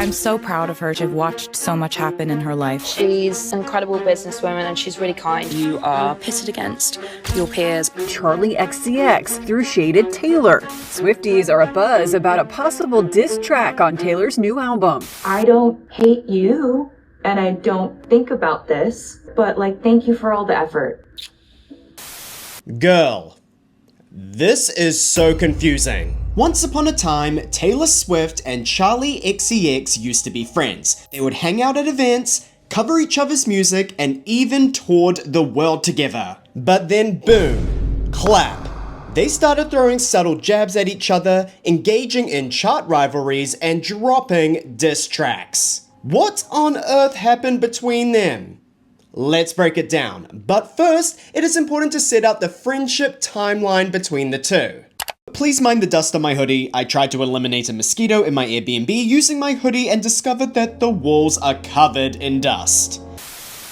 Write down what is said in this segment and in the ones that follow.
I'm so proud of her to have watched so much happen in her life. She's an incredible businesswoman and she's really kind. You are pitted against your peers. Charli XCX threw shade at Taylor. Swifties are abuzz about a possible diss track on Taylor's new album. I don't hate you, and I don't think about this, but thank you for all the effort. Girl, this is so confusing. Once upon a time, Taylor Swift and Charli XCX used to be friends. They would hang out at events, cover each other's music, and even toured the world together. But then boom, clap. They started throwing subtle jabs at each other, engaging in chart rivalries, and dropping diss tracks. What on earth happened between them? Let's break it down. But first, it is important to set out the friendship timeline between the two. Please mind the dust on my hoodie. I tried to eliminate a mosquito in my Airbnb using my hoodie and discovered that the walls are covered in dust.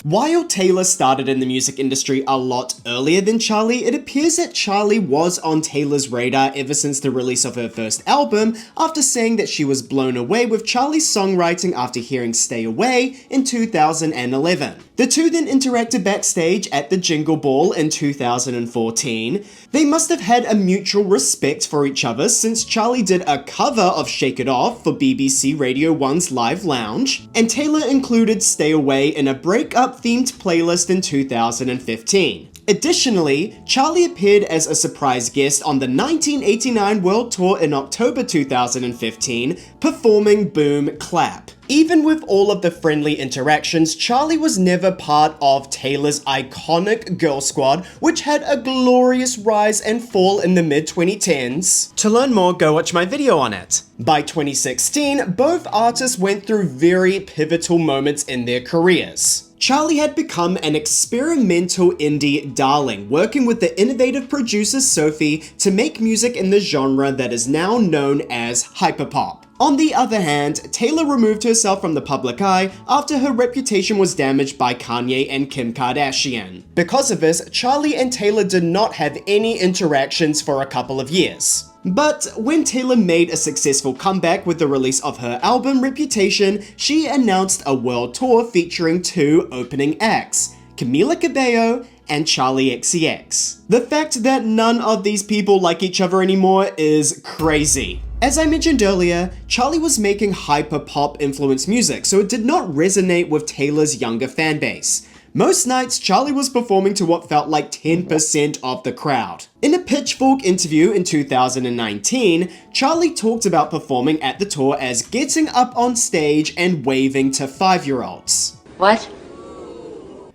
While Taylor started in the music industry a lot earlier than Charli, it appears that Charli was on Taylor's radar ever since the release of her first album, after saying that she was blown away with Charli's songwriting after hearing Stay Away in 2011. The two then interacted backstage at the Jingle Ball in 2014. They must have had a mutual respect for each other since Charli did a cover of Shake It Off for BBC Radio 1's Live Lounge, and Taylor included Stay Away in a breakup themed playlist in 2015. Additionally, Charli appeared as a surprise guest on the 1989 World Tour in October 2015, performing Boom Clap. Even with all of the friendly interactions, Charli was never part of Taylor's iconic girl squad, which had a glorious rise and fall in the mid-2010s. To learn more, go watch my video on it. By 2016, both artists went through very pivotal moments in their careers. Charli had become an experimental indie darling, working with the innovative producer Sophie to make music in the genre that is now known as hyperpop. On the other hand, Taylor removed herself from the public eye after her reputation was damaged by Kanye and Kim Kardashian. Because of this, Charli and Taylor did not have any interactions for a couple of years. But when Taylor made a successful comeback with the release of her album Reputation, she announced a world tour featuring two opening acts, Camila Cabello and Charli XCX. The fact that none of these people like each other anymore is crazy. As I mentioned earlier, Charli was making hyper-pop influenced music, so it did not resonate with Taylor's younger fan base. Most nights, Charli was performing to what felt like 10% of the crowd. In a Pitchfork interview in 2019, Charli talked about performing at the tour as getting up on stage and waving to 5-year-olds. What?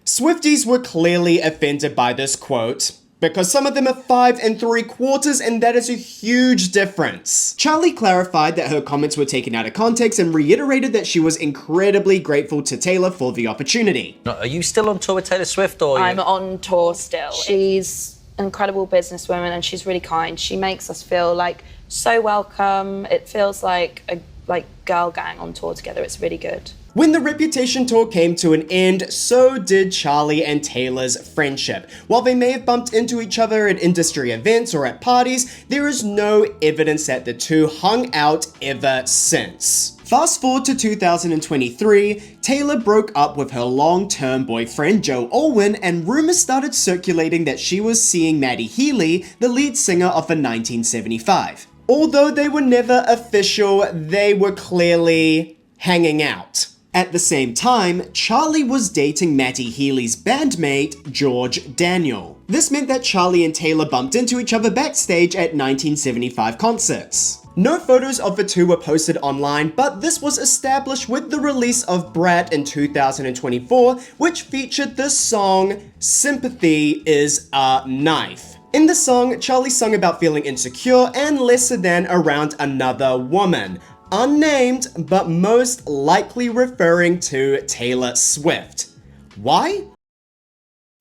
Swifties were clearly offended by this quote, because some of them are 5 3/4, and that is a huge difference. Charli clarified that her comments were taken out of context and reiterated that she was incredibly grateful to Taylor for the opportunity. Are you still on tour with Taylor Swift, or I'm on tour still. She's an incredible businesswoman and she's really kind. She makes us feel so welcome. It feels like a girl gang on tour together. It's really good. When the Reputation tour came to an end, so did Charli and Taylor's friendship. While they may have bumped into each other at industry events or at parties, there is no evidence that the two hung out ever since. Fast forward to 2023, Taylor broke up with her long-term boyfriend Joe Alwyn, and rumors started circulating that she was seeing Maddie Healy, the lead singer of the 1975. Although they were never official, they were clearly hanging out. At the same time, Charli was dating Matty Healy's bandmate, George Daniel. This meant that Charli and Taylor bumped into each other backstage at 1975 concerts. No photos of the two were posted online, but this was established with the release of Brat in 2024, which featured the song Sympathy is a Knife. In the song, Charli sung about feeling insecure and lesser than around another woman, unnamed, but most likely referring to Taylor Swift. Why?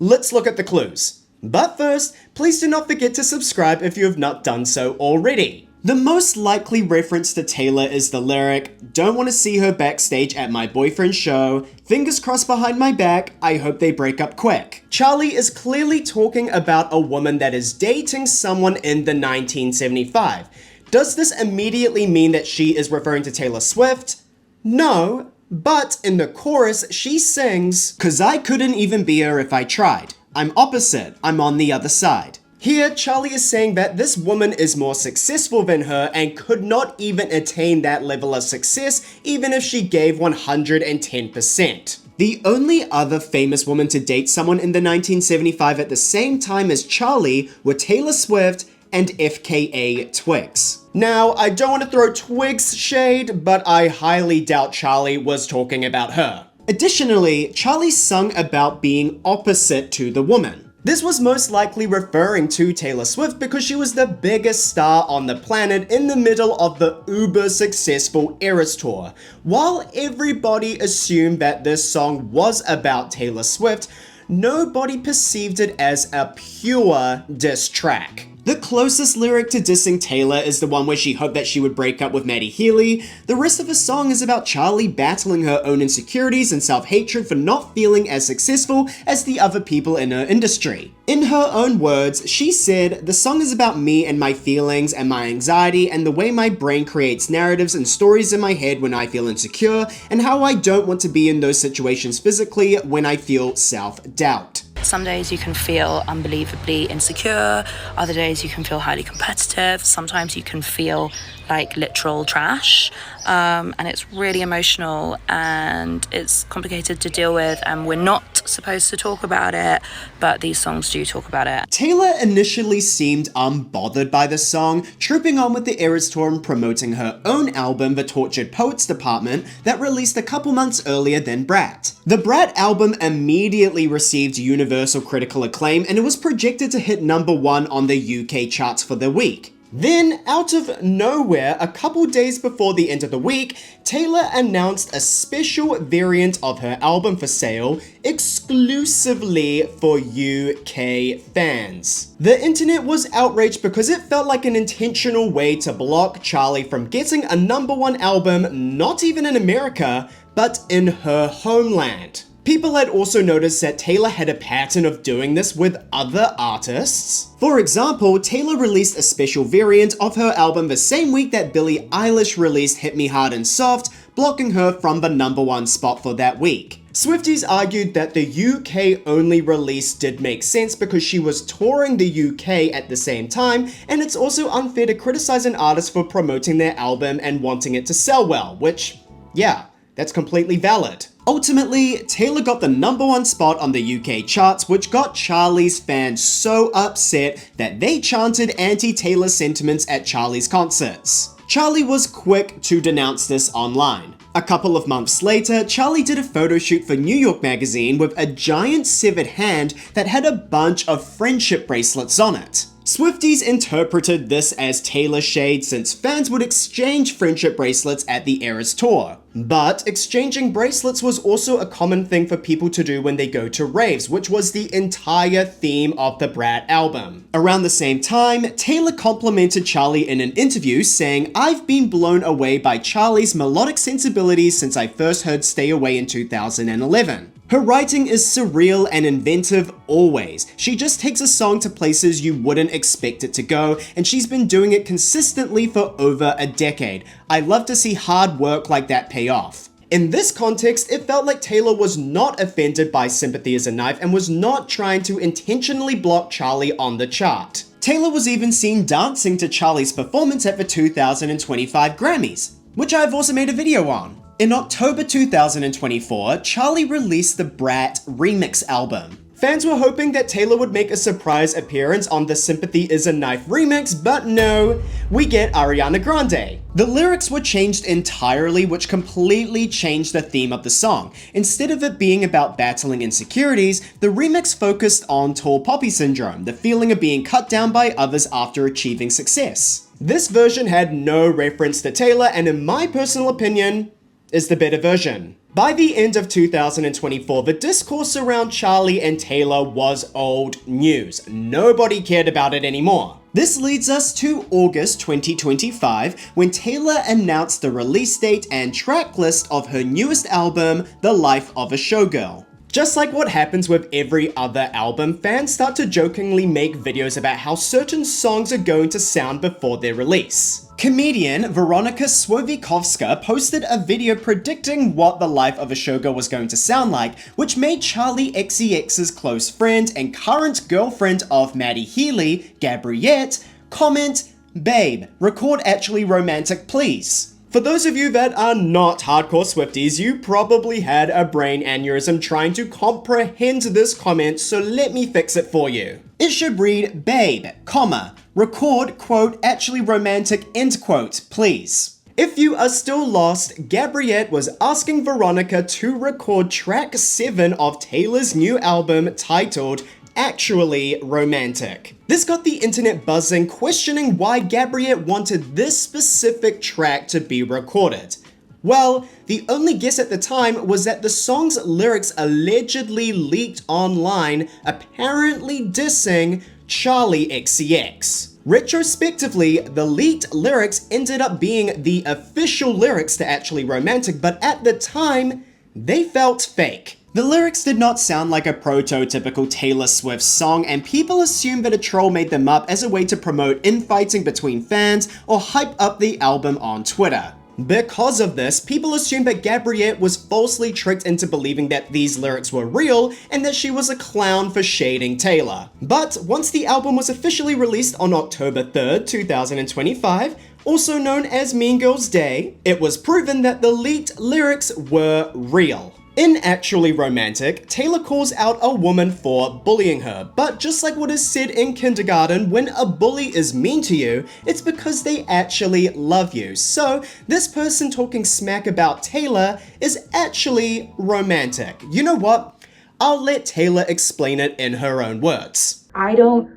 Let's look at the clues. But first, please do not forget to subscribe if you have not done so already. The most likely reference to Taylor is the lyric, "Don't want to see her backstage at my boyfriend's show, fingers crossed behind my back, I hope they break up quick." Charli is clearly talking about a woman that is dating someone in the 1975. Does this immediately mean that she is referring to Taylor Swift? No, but in the chorus, she sings, "'Cause I couldn't even be her if I tried. I'm opposite, I'm on the other side." Here, Charli is saying that this woman is more successful than her and could not even attain that level of success even if she gave 110%. The only other famous woman to date someone in the 1975 at the same time as Charli were Taylor Swift and FKA Twigs. Now, I don't want to throw Twigs shade, but I highly doubt Charli was talking about her. Additionally, Charli sung about being opposite to the woman. This was most likely referring to Taylor Swift because she was the biggest star on the planet in the middle of the uber successful Eras Tour. While everybody assumed that this song was about Taylor Swift, nobody perceived it as a pure diss track. The closest lyric to dissing Taylor is the one where she hoped that she would break up with Maddie Healy. The rest of the song is about Charli battling her own insecurities and self-hatred for not feeling as successful as the other people in her industry. In her own words, she said, "The song is about me and my feelings and my anxiety and the way my brain creates narratives and stories in my head when I feel insecure and how I don't want to be in those situations physically when I feel self-doubt." Some days you can feel unbelievably insecure, other days you can feel highly competitive, sometimes you can feel like literal trash, and it's really emotional and it's complicated to deal with, and we're not supposed to talk about it, but these songs do talk about it. Taylor initially seemed unbothered by the song, trooping on with the Eras Tour and promoting her own album, The Tortured Poets Department, that released a couple months earlier than Brat. The Brat album immediately received universal critical acclaim and it was projected to hit #1 on the UK charts for the week. Then, out of nowhere, a couple days before the end of the week, Taylor announced a special variant of her album for sale, exclusively for UK fans. The internet was outraged because it felt like an intentional way to block Charli from getting a #1 album, not even in America, but in her homeland. People had also noticed that Taylor had a pattern of doing this with other artists. For example, Taylor released a special variant of her album the same week that Billie Eilish released Hit Me Hard and Soft, blocking her from the #1 spot for that week. Swifties argued that the UK only release did make sense because she was touring the UK at the same time, and it's also unfair to criticize an artist for promoting their album and wanting it to sell well, which, yeah, that's completely valid. Ultimately, Taylor got the #1 spot on the UK charts, which got Charli's fans so upset that they chanted anti-Taylor sentiments at Charli's concerts. Charli was quick to denounce this online. A couple of months later, Charli did a photo shoot for New York magazine with a giant severed hand that had a bunch of friendship bracelets on it. Swifties interpreted this as Taylor shade since fans would exchange friendship bracelets at the Eras Tour. But exchanging bracelets was also a common thing for people to do when they go to raves, which was the entire theme of the Brat album. Around the same time, Taylor complimented Charli in an interview saying, "I've been blown away by Charli's melodic sensibilities since I first heard Stay Away in 2011. Her writing is surreal and inventive always. She just takes a song to places you wouldn't expect it to go, and she's been doing it consistently for over a decade. I love to see hard work like that pay off." In this context, it felt like Taylor was not offended by Sympathy is a Knife and was not trying to intentionally block Charli on the chart. Taylor was even seen dancing to Charli's performance at the 2025 Grammys, which I've also made a video on. In October 2024, Charli released the Brat remix album. Fans were hoping that Taylor would make a surprise appearance on the Sympathy is a Knife remix, but no, we get Ariana Grande. The lyrics were changed entirely, which completely changed the theme of the song. Instead of it being about battling insecurities, the remix focused on tall poppy syndrome, the feeling of being cut down by others after achieving success. This version had no reference to Taylor, and in my personal opinion, is the better version. By the end of 2024, the discourse around Charli and Taylor was old news. Nobody cared about it anymore. This leads us to August 2025, when Taylor announced the release date and track list of her newest album, The Life of a Showgirl. Just like what happens with every other album, fans start to jokingly make videos about how certain songs are going to sound before their release. Comedian Veronika Słowikowska posted a video predicting what the life of a showgirl was going to sound like, which made Charli XCX's close friend and current girlfriend of Maddie Healy, Gabriette, comment, "Babe, record Actually Romantic please." For those of you that are not hardcore Swifties, you probably had a brain aneurysm trying to comprehend this comment, so let me fix it for you. It should read, "Babe, comma, record, quote, Actually Romantic, end quote, please." If you are still lost, Gabriette was asking Veronika to record track 7 of Taylor's new album titled Actually Romantic. This got the internet buzzing, questioning why Gabriette wanted this specific track to be recorded. Well, the only guess at the time was that the song's lyrics allegedly leaked online, apparently dissing Charli XCX. Retrospectively, the leaked lyrics ended up being the official lyrics to Actually Romantic, but at the time, they felt fake. The lyrics did not sound like a prototypical Taylor Swift song, and people assumed that a troll made them up as a way to promote infighting between fans or hype up the album on Twitter. Because of this, people assumed that Gabriette was falsely tricked into believing that these lyrics were real and that she was a clown for shading Taylor. But once the album was officially released on October 3rd, 2025, also known as Mean Girls Day, it was proven that the leaked lyrics were real. In Actually Romantic, Taylor calls out a woman for bullying her, but just like what is said in kindergarten, when a bully is mean to you, it's because they actually love you. So this person talking smack about Taylor is actually romantic. You know what? I'll let Taylor explain it in her own words. I don't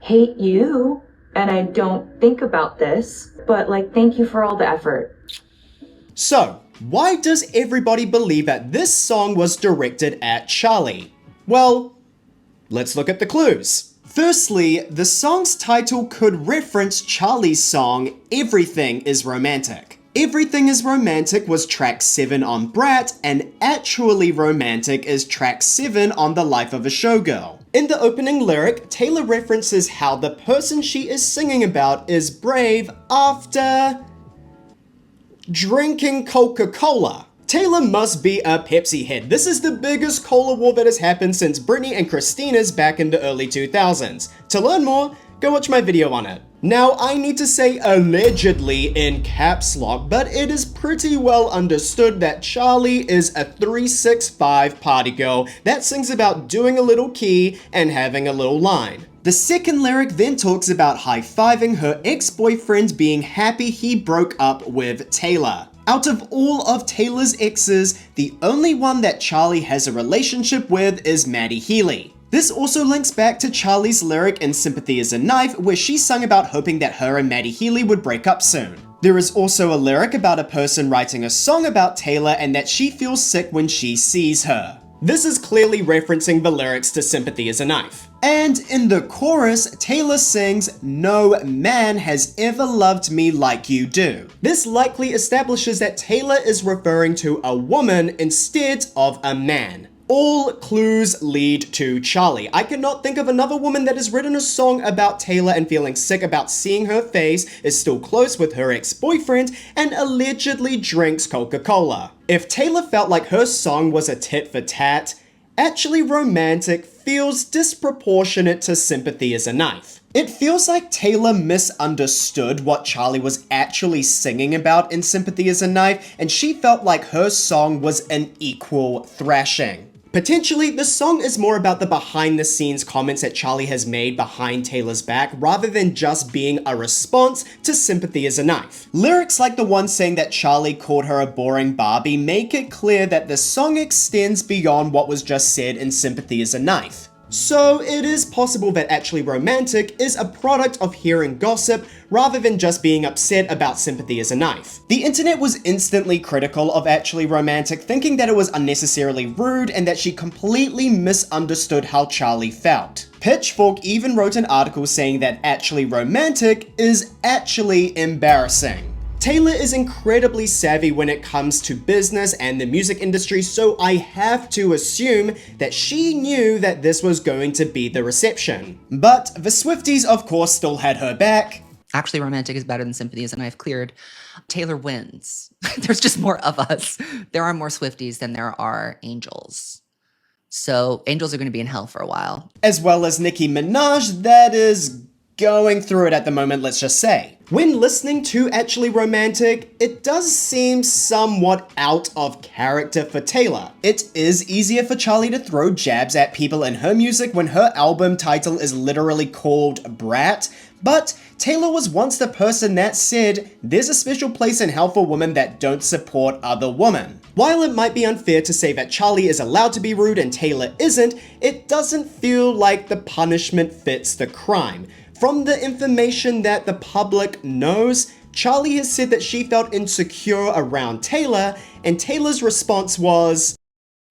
hate you, and I don't think about this, but like, thank you for all the effort. So, why does everybody believe that this song was directed at Charli? Well, let's look at the clues. Firstly, the song's title could reference Charli's song, Everything is Romantic. Everything is Romantic was track 7 on Brat, and Actually Romantic is track 7 on The Life of a Showgirl. In the opening lyric, Taylor references how the person she is singing about is brave after drinking Coca-Cola. Taylor must be a Pepsi head. This is the biggest cola war that has happened since Britney and Christina's back in the early 2000s. To learn more, go watch my video on it. Now, I need to say allegedly in caps lock, but it is pretty well understood that Charli is a 365 party girl that sings about doing a little key and having a little line. The second lyric then talks about high-fiving her ex-boyfriend being happy he broke up with Taylor. Out of all of Taylor's exes, the only one that Charli has a relationship with is Maddie Healy. This also links back to Charli's lyric in Sympathy is a Knife, where she sung about hoping that her and Maddie Healy would break up soon. There is also a lyric about a person writing a song about Taylor and that she feels sick when she sees her. This is clearly referencing the lyrics to Sympathy is a Knife. And in the chorus, Taylor sings, "No man has ever loved me like you do." This likely establishes that Taylor is referring to a woman instead of a man. All clues lead to Charli. I cannot think of another woman that has written a song about Taylor and feeling sick about seeing her face, is still close with her ex-boyfriend, and allegedly drinks Coca-Cola. If Taylor felt like her song was a tit for tat, Actually Romantic feels disproportionate to Sympathy is a Knife. It feels like Taylor misunderstood what Charli was actually singing about in Sympathy is a Knife, and she felt like her song was an equal thrashing. Potentially, the song is more about the behind-the-scenes comments that Charli has made behind Taylor's back, rather than just being a response to Sympathy is a Knife. Lyrics like the one saying that Charli called her a boring Barbie make it clear that the song extends beyond what was just said in Sympathy is a Knife. So it is possible that Actually Romantic is a product of hearing gossip rather than just being upset about Sympathy is a Knife. The internet was instantly critical of Actually Romantic, thinking that it was unnecessarily rude and that she completely misunderstood how Charli felt. Pitchfork even wrote an article saying that Actually Romantic is actually embarrassing. Taylor is incredibly savvy when it comes to business and the music industry, so I have to assume that she knew that this was going to be the reception. But the Swifties, of course, still had her back. Actually, Romantic is better than Sympathy is a knife cleared. Taylor wins. There's just more of us. There are more Swifties than there are Angels. So Angels are going to be in hell for a while. As well as Nicki Minaj, that is going through it at the moment, let's just say. When listening to Actually Romantic, it does seem somewhat out of character for Taylor. It is easier for Charli to throw jabs at people in her music when her album title is literally called Brat, but Taylor was once the person that said, there's a special place in hell for women that don't support other women. While it might be unfair to say that Charli is allowed to be rude and Taylor isn't, it doesn't feel like the punishment fits the crime. From the information that the public knows, Charli has said that she felt insecure around Taylor, and Taylor's response was,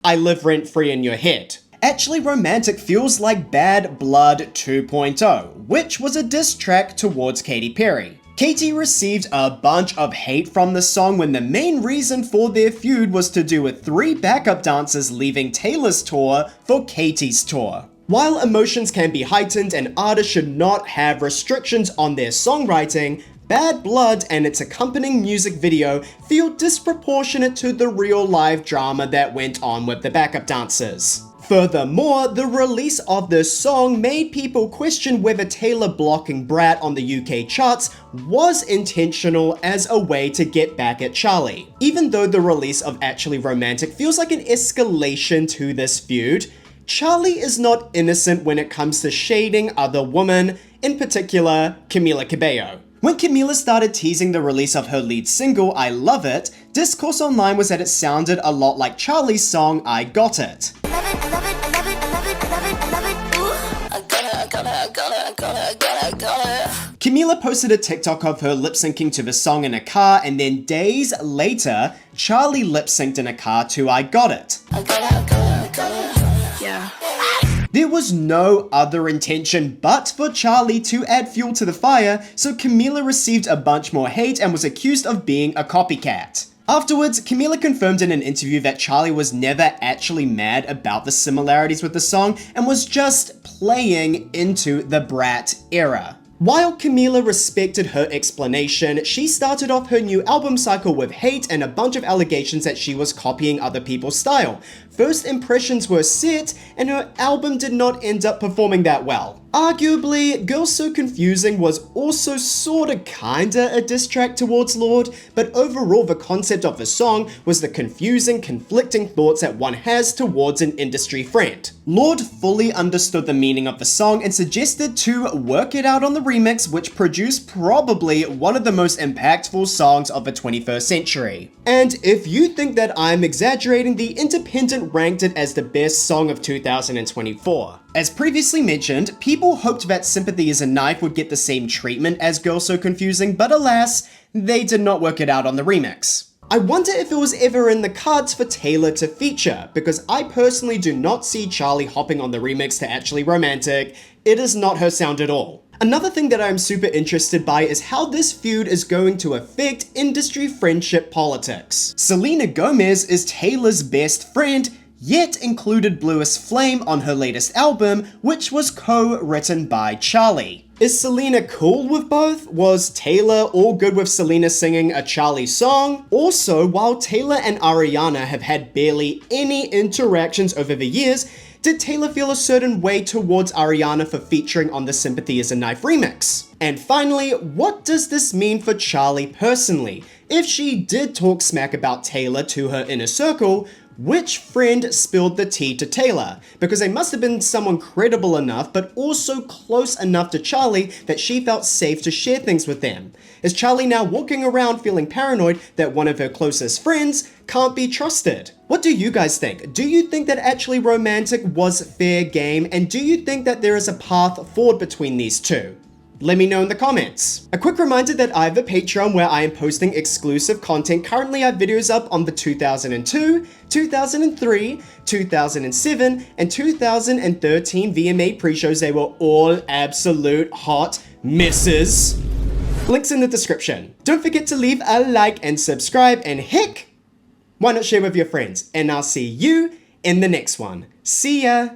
I live rent-free in your head. Actually Romantic feels like Bad Blood 2.0, which was a diss track towards Katy Perry. Katy received a bunch of hate from the song when the main reason for their feud was to do with 3 backup dancers leaving Taylor's tour for Katy's tour. While emotions can be heightened and artists should not have restrictions on their songwriting, Bad Blood and its accompanying music video feel disproportionate to the real-life drama that went on with the backup dancers. Furthermore, the release of this song made people question whether Taylor blocking Brat on the UK charts was intentional as a way to get back at Charli. Even though the release of Actually Romantic feels like an escalation to this feud, Charli is not innocent when it comes to shading other women, in particular Camila Cabello. When Camila started teasing the release of her lead single, I Love It, discourse online was that it sounded a lot like Charli's song I Got It. Camila posted a TikTok of her lip-syncing to the song in a car, and then days later, Charli lip-synced in a car to I Got It. Yeah. There was no other intention but for Charli to add fuel to the fire, so Camila received a bunch more hate and was accused of being a copycat. Afterwards, Camila confirmed in an interview that Charli was never actually mad about the similarities with the song and was just playing into the Brat era. While Camila respected her explanation, she started off her new album cycle with hate and a bunch of allegations that she was copying other people's style. First impressions were set, and her album did not end up performing that well. Arguably, Girls So Confusing was also sorta kinda a diss track towards Lorde, but overall the concept of the song was the confusing, conflicting thoughts that one has towards an industry friend. Lorde fully understood the meaning of the song and suggested to work it out on the remix, which produced probably one of the most impactful songs of the 21st century. And if you think that I'm exaggerating, The Independent ranked it as the best song of 2024. As previously mentioned, people hoped that Sympathy is a Knife would get the same treatment as Girls So Confusing, but alas, they did not work it out on the remix. I wonder if it was ever in the cards for Taylor to feature, because I personally do not see Charli hopping on the remix to Actually Romantic. It is not her sound at all. Another thing that I'm super interested by is how this feud is going to affect industry friendship politics. Selena Gomez is Taylor's best friend, yet included Bluest Flame on her latest album, which was co-written by Charli. Is Selena cool with both? Was Taylor all good with Selena singing a Charli song? Also, while Taylor and Ariana have had barely any interactions over the years, did Taylor feel a certain way towards Ariana for featuring on the Sympathy is a Knife remix? And finally, what does this mean for Charli personally? If she did talk smack about Taylor to her inner circle, which friend spilled the tea to Taylor? Because they must have been someone credible enough, but also close enough to Charli that she felt safe to share things with them. Is Charli now walking around feeling paranoid that one of her closest friends can't be trusted? What do you guys think? Do you think that Actually Romantic was fair game? And do you think that there is a path forward between these two? Let me know in the comments. A quick reminder that I have a Patreon where I am posting exclusive content. Currently I have videos up on the 2002, 2003, 2007, and 2013 VMA pre-shows. They were all absolute hot misses. Links in the description. Don't forget to leave a like and subscribe, and heck, why not share with your friends? And I'll see you in the next one. See ya!